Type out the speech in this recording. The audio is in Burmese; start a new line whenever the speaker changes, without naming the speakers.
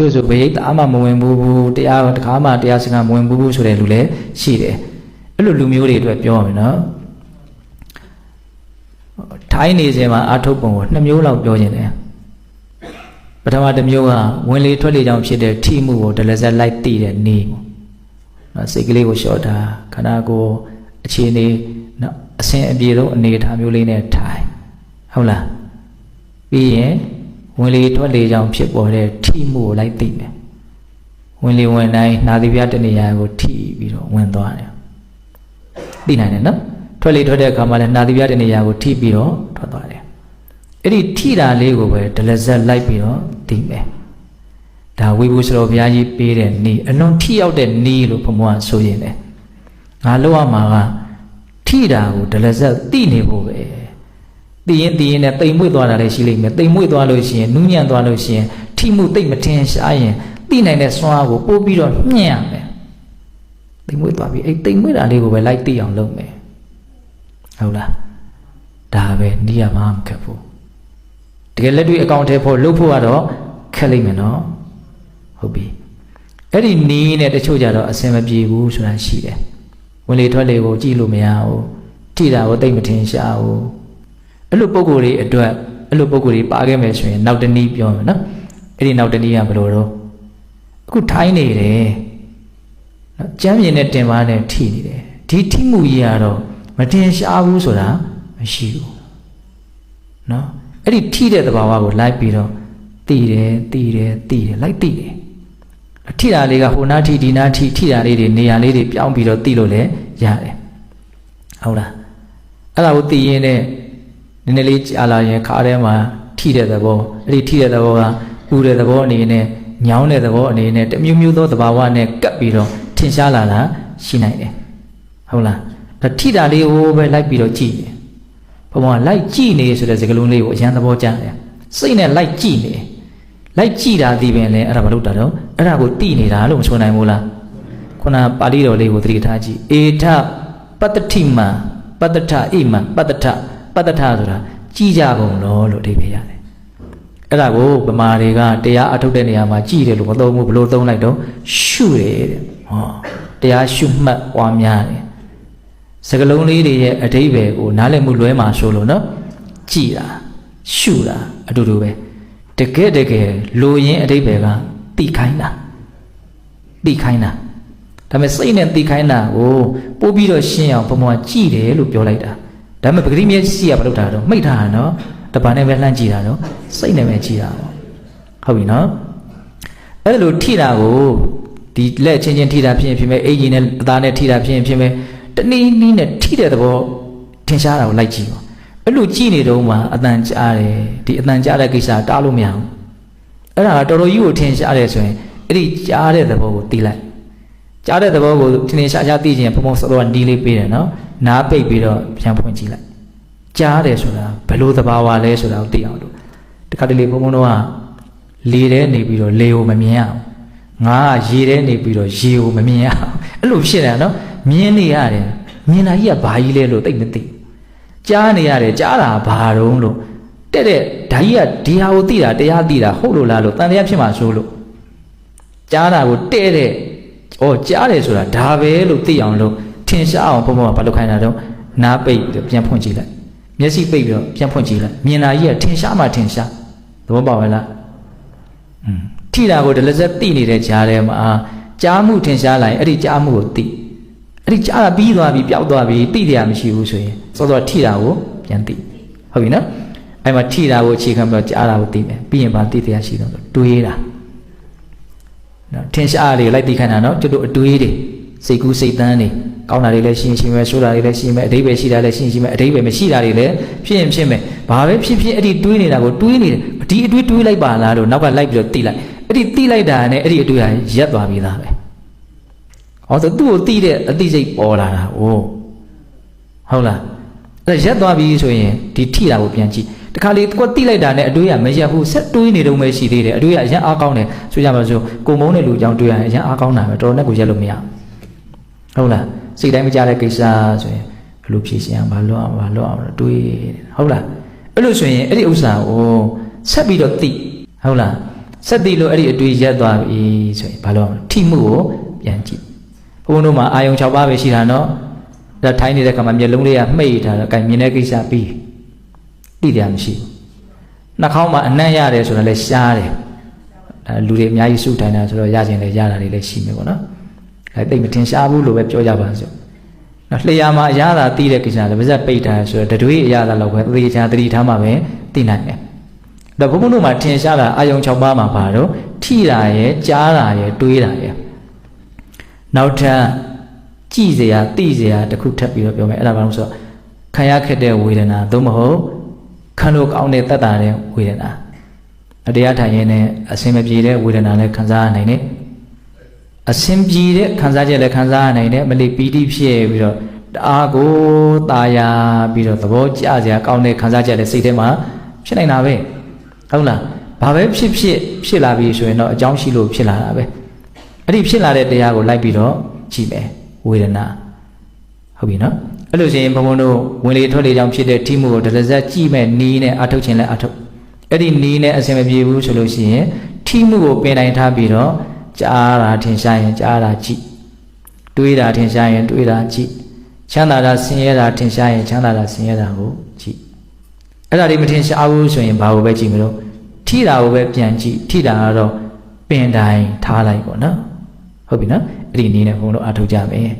တို့ဆိုဘယ်တအားမှမဝင်ဘူးတရားတခါမှတရားစကားမဝင်ဘူးဆိုတဲ့လူလည်းရှိတယ်အဲ့လိုလူမျိုးတွေအတွက်ပြောရမယ်နော်ထိုင်းနေစဉ်မှာအာထုတ်ပုံကို2မျိုးလောက်ပြောခြင်းတယ်ပထမတစ်မျိုးကဝင်လေထွက်လေကြောင့်ဖြစ်တဲ့ထိမှုကိုဒလဇက်လိုက်သိတဲ့နေနော်စိတ်ကလေးကိုလျှော့တာခန္ဓာကိုယ်အခြေအနေနော်အစဉ်အပြေဆုံးအနေအထားမျိုးလေးနဲ့ထိုင်ဟုတ်လားပြီးရင်ဝင်လေထွက်လေကြောင့်ဖြစ်ပေါ်တဲ့ထိမှုကိုလိုက်သိမယ်ဝင်လေဝင်တိုင်းနာသီပြတနေရာကိုထိပြီးတော့ဝင်သွားတယ်သိနိုင်တယ်နော်ထွက်လေထွက်တဲ့အခါမှာလည်းနာသီပြတနေရာကိုထိပြီးတော့ထွက်သွားတယ်အဲ့ဒီထိတာလေးကိုပဲဒလဇက်လိုက်ပြီးတော့သိမယ်ဒါဝိဘူစတော်ဘုရားကြီးပေးတဲ့နီးအလွန်ထိရောက်တဲ့နီးလို့ဘုံဘွားဆိုရင်လေငါလောက်ရမှာကထိတာကိုဒလဇက်သိနေဖို့ပဲသိရင်နဲ့တိမ်မွေ့သွားတာလည်းရှိလိမ့်မယ်တိမ်မွေ့သွားလို့ရှိရင်နူးညံ့သွားလို့ရှိရင်ထိမှုတိတ်မထင်ရှားရင်သိနိုင်တဲ့စွမ်းအားကိုပို့ပြီးတော့ညှင့်ရမယ်တိမ်မွေ့သွားပြီအဲ့တိမ်မွေ့တာလေးကိုပဲလိုက်သိအောင်လုပ်မယ်ဟုတ်လားဒါပဲနီးရမှာမခက်ဘူးတကယ်လက်တွေ့အကောင့်ထဲဖို့လုပ်ဖို့ကတော့ခက်လိမ့်မယ်နော်ဟုတ်ပြီအဲ့ဒီနီးနဲ့တချို့ကြတော့အဆင်မပြေဘူးဆိုတာရှိတယ်ဝင်လေထွက်လေကိုကြည့်လို့မရဘူးထိတာကိုတိတ်မထင်ရှားဘူးအဲ့လိုပုံကိုယ်တွေအတွက်အဲ့လိုပုံကိုယ်တွေပါခဲ့မယ်ဆိုရင်နောက်တနည်းပြောမယ်နော်အဲ့ဒီနောက်တနည်းကဘယ်လိုတော့အခုထိုင်းနေတယ်နော်ကျမ်းမြင်တဲ့တင်ပါနဲ့ထိနေတယ်ဒီထိမှုကြီးကတော့မတင်ရှားဘူးဆိုတာမရှိဘူးနော်အဲ့ဒီထိတဲ့သဘာဝကိုလိုက်ပြီးတော့သိတယ်လိုက်သိတယ်ထိတာလေးကဟိုနာထိဒီနာထိတာလေးတွေနေရာလေးတွေပြောင်းပြီးတော့သိလို့လည်းရတယ်ဟုတ်လားအဲ့ဒါကိုသိရင်းနဲ့နည်းနည်းလေးကြာလာရင်ခါထဲမှာထိတဲ့သဘောအဲ့ဒီထိတဲ့သဘောကဥတဲ့သဘောအနေနဲ့ညောင်းတဲ့သဘောအနေနဲ့တမျိုးမျိုးသောသဘာဝနဲ့ကပ်ပြီးတော့ထင်ရှားလာတာရှိနိုင်တယ်ဟုတ်လားဒါထိတာလေးကိုပဲလိုက်ပြီးတော့ကြည့်တယ်ဘုံကလိုက်ကြည့်နေဆိုတဲ့စကားလုံးလေးကိုအရန်သဘောကျတယ်စိတ်နဲ့လိုက်ကြည့်နေလိုက်ကြည့်တာဒီပင်လဲအဲ့ဒါမလုပ်တာတော့အဲ့ဒါကိုတိနေတာလို့မဆိုနိုင်ဘူးလားခုနပါဠိတော်လေးကိုသတိထားကြည့်ဧထပတ္တိမံပတ္တထဣမံပတ္တထဆိုတာကြည်ကြကုန်လို့အဓိပ္ပာယ်ရတယ်အဲ့ဒါကိုဗမာတွေကတရားအထုတ်တဲ့နေရာမှာကြည်တယ်လို့မသုံးဘူးဘလို့သုံးလိုက်တော့ရှုတယ်တဲ့ဟောတရားရှုမှတ်ပွားများတယ်စကလုံးလေးတွေရဲ့အဓိပ္ပာယ်ကိုနားလည်မှုလွဲမှာဆိုလို့နော်ကြည်တာရှုတာအတူတူပဲတကယ်လိုရင်းအဓိပ္ပာယ်ကသိခိုင်းတာဒါပေမဲ့စိတ်နဲ့သိခိုင်းတာကိုပို့ပြီးတော့ရှင်းအောင်ဘုံဘွားကြည်တယ်လို့ပြောလိုက်တာဒါပေမဲ့ပဂတိမျက်စိကမလုပ်တာတော့မိတ်ထားတာနော်တပံနဲ့ပဲလှမ်းကြည့်တာနော်စိတ်နဲ့ပဲကြည့်တာပေါ့ဟုတ်ပြီနော်အဲ့လိုထိတာကိုဒီလက်ချင်းထိတာဖြစ်ရင်ဖြစ်မဲ့အင်ဂျင်နဲ့အသားနဲ့ထိတာဖြစ်ရင်ဖြစ်မဲ့တနည်းနည်းနဲ့ထိတဲ့သဘောထင်ရှားတာကိုလိုက်ကြည့်ပါအဲ့လိုကြည့်နေတော့မှအတန်ကြားတယ်ဒီအတန်ကြားတဲ့ကိစ္စတားလို့မရဘူးအဲ့ဒါကတော်တော်ကြီးကိုထင်ရှားတယ်ဆိုရင်အဲ့ဒီကြားတဲ့သဘောကိုသိလိုက်ကြားတဲ့သဘောကိုထင်ရှားသိခြင်းဘုံဘုံစောတော့နီးလေးပေးတယ်နော်နားပိတ်ပြီးတော့ပြန်ဖွင့်ကြည့်လိုက်ကြားတယ်ဆိုတာဘယ်လိုသဘာဝလဲဆိုတာကိုသိအောင်လို့တခါတလေဘုံဘုံတော့လေထဲနေပြီးတော့လေကိုမမြင်ရအောင်ငါကရေထဲနေပြီးတော့ရေကိုမမြင်ရအောင်အဲ့လိုဖြစ်နေတာနော်မြင်နေရတယ်မြင်တာကြီးကဘာကြီးလဲလို့သိမသိကြားနေရတယ်ကြားတာဘာတုံးလို့တဲ့ဓာကြီးကဒီဟာကိုသိတာတရားသိတာဟုတ်လို့လားလို့တန်တရားဖြစ်မှာဆိုလို့ကြားတာကိုတဲ့ကြားတယ်ဆိုတာဒါပဲလို့သိအောင်လို့ထင်ရှားအောင်ဘုံဘုံကဘာလုပ်ခိုင်းတာတော့နားပိတ်ပြီးတော့ပြန်ဖွင့်ကြည့်လိုက်မျက်စိပိတ်ပြီးတော့ပြန်ဖွင့်ကြည့်လိုက်မြင်တာကြီးကထင်ရှားမှထင်ရှားသဘောပေါက်လားထိတာကိုဒလဇက်သိနေတဲ့ကြားထဲမှာကြားမှုထင်ရှားလာရင်အဲ့ဒီကြားမှုကိုသိအဲ့ဒီကြားတာပြီးသွားပြီပျောက်သွားပြီသိတရားမရှိဘူးဆိုရင်စောစောထိတာကိုပြန်သိဟုတ်ပြီနော်အဲ့မှာထိတာကိုအခြေခံပြီးတော့ကြားတာကိုသိမယ်ပြီးရင်ဗာသိတရားရှိတော့တွေးတာနော်ထင်ရှားလေးလိုက်သိခိုင်းတာနော်ကျွတ်တို့အတွေးတွေစိတ်ကူးစိတ်တန်းတွေကောင်းတာတွေလည်းရှင်းမယ်ဆိုးတာတွေလည်းရှင်းမယ်အဓိပ္ပာယ်ရှိတာလည်းရှင်းမယ်အဓိပ္ပာယ်မရှိတာတွေလည်းဖြစ်မယ်ဘာပဲဖြစ်အဲ့ဒီတွေးနေတာကိုတွေးနေတယ်ဒီအတွေးတွေးလိုက်ပါလားလို့နောက်ကလိုက်ပြီးတော့သိလိုက်အဲ့ဒီသိလိုက်တာနဲ့အဲ့ဒီအတွေးဟာရက်သွားပြီသားပဲဟောဆိုသူ့ကိုသိတဲ့အသိစိတ်ပေါ်လာတာဟုတ်လားအဲ့ရက်သွားပြီဆိုရင်ဒီထိတာကိုပြန်ကြည့်တခါလေကိုသိလိုက်တာနဲ့အတွေးကမရက်ဘူးဆက်တွေးနေတော့မှရှိသေးတယ်အတွေးကအရင်အားကောင်းတယ်ဆိုကြပါစို့ကိုမုန်းတဲ့လူအကြောင်းတွေးရရင်အရင်အားကောင်းတာပဲတော်တော်နဲ့ကိုရက်လို့မရဟုတ်လားစိတ်တိုင်းမကြတဲ့ကိစ္စဆိုရင်ဘယ်လိုဖြေရှင်းအောင်မလွတ်အောင်တွေးဟုတ်လားအဲ့လိုဆိုရင်အဲ့ဒီဥစ္စာကိုဆက်ပြီးတော့သိဟုတ်လား ဆက်တီလို့အဲ့ဒီအတွေ့ရက်သွားပြီဆိုရင်ဘာလို့ထိမှုကိုပြန်ကြည့်ဘုန်းတို့မှာအာယုံ6ပါးပဲရှိတာနော်ဒါထိုင်းနေတဲ့ခါမှာမျက်လုံးလေးကမှိတ်ထားတော့အကင်မြင်တဲ့ကိစ္စပြီးတိတယ်မရှိဘူးနှာခေါင်းမှာအနံ့ရတယ်ဆိုတော့လည်းရှားတယ်ဒါလူတွေအများကြီးစုထိုင်တာဆိုတော့ရခြင်းလည်းရတာတွေလည်းရှိမယ်ပေါ့နော်အဲတိတ်မထင်ရှားဘူးလို့ပဲပြောကြပါစို့နော်လျှာမှာအရသာတီးတဲ့ကိစ္စလည်းပါဇက်ပိတ်ထားဆိုတော့တတွေးအရသာလောက်ပဲသေချာတတိထားမှပဲသိနိုင်တယ်ဒါဘုန်းဘုန်းတို့မှာထင်ရှားတာအာယုံ6ပါးမှာပါတော့ထိတာရဲ့ကြားတာရဲ့တွေးတာရဲ့နောက်ထပ်ကြည်စရာသိစရာတစ်ခုထပ်ပြီးတော့ပြောမယ်အဲ့ဒါဘာလို့ဆိုတော့ခံရခဲ့တဲ့ဝေဒနာသို့မဟုတ်ခံလို့ကောင်းတဲ့တတ်တာတဲ့ဝေဒနာတရားထိုင်ရင်လည်းအစင်မပြေတဲ့ဝေဒနာလည်းခံစားရနိုင်တယ်အစင်ပြေတဲ့ခံစားချက်လည်းခံစားရနိုင်တယ်မလေးပီတိဖြစ်ပြီးတော့တအားကိုตาယာပြီးတော့သဘောကျစရာကောင်းတဲ့ခံစားချက်လည်းစိတ်ထဲမှာဖြစ်နေတာပဲဟုတ်လားဘာပဲဖြစ်လာပြီဆိုရင်တော့အကြောင်းရှိလို့ဖြစ်လာတာပဲအဲ့ဒီဖြစ်လာတဲ့တရားကိုလိုက်ပြီးတော့ကြည့်မယ်ဝေဒနာဟုတ်ပြီနော်အဲ့လိုဆိုရင်ဘုံဘုံတို့ဝင်လေထွက်လေကြောင့်ဖြစ်တဲ့ထိမှုကိုတရဇက်ကြည့်မဲ့နီးနဲ့အထုတ်ခြင်းလဲအထုတ်အဲ့ဒီနီးနဲ့အစင်မပြေဘူးဆိုလို့ရှိရင်ထိမှုကိုပင်တိုင်းထားပြီးတော့ကြားတာထင်ရှားရင်ကြားတာကြည့်တွေးတာထင်ရှားရင်တွေးတာကြည့်ချမ်းသာတာဆင်းရဲတာထင်ရှားရင်ချမ်းသာတာဆင်းရဲတာကိုကြည့်အဲ့ဒါတွေမထင်ရှားဘူးဆိုရင်ဘာကိုပဲကြည့်မလို့ထိတာကိုပဲပြန်ကြည့်ထိတာကတော့ပင်တိုင်းထားလိုက်ပေါ့နော်ဟုတ်ပြီနော်အဲ့ဒီနီးနဲ့ဘုံတို့အထုတ်ကြမယ်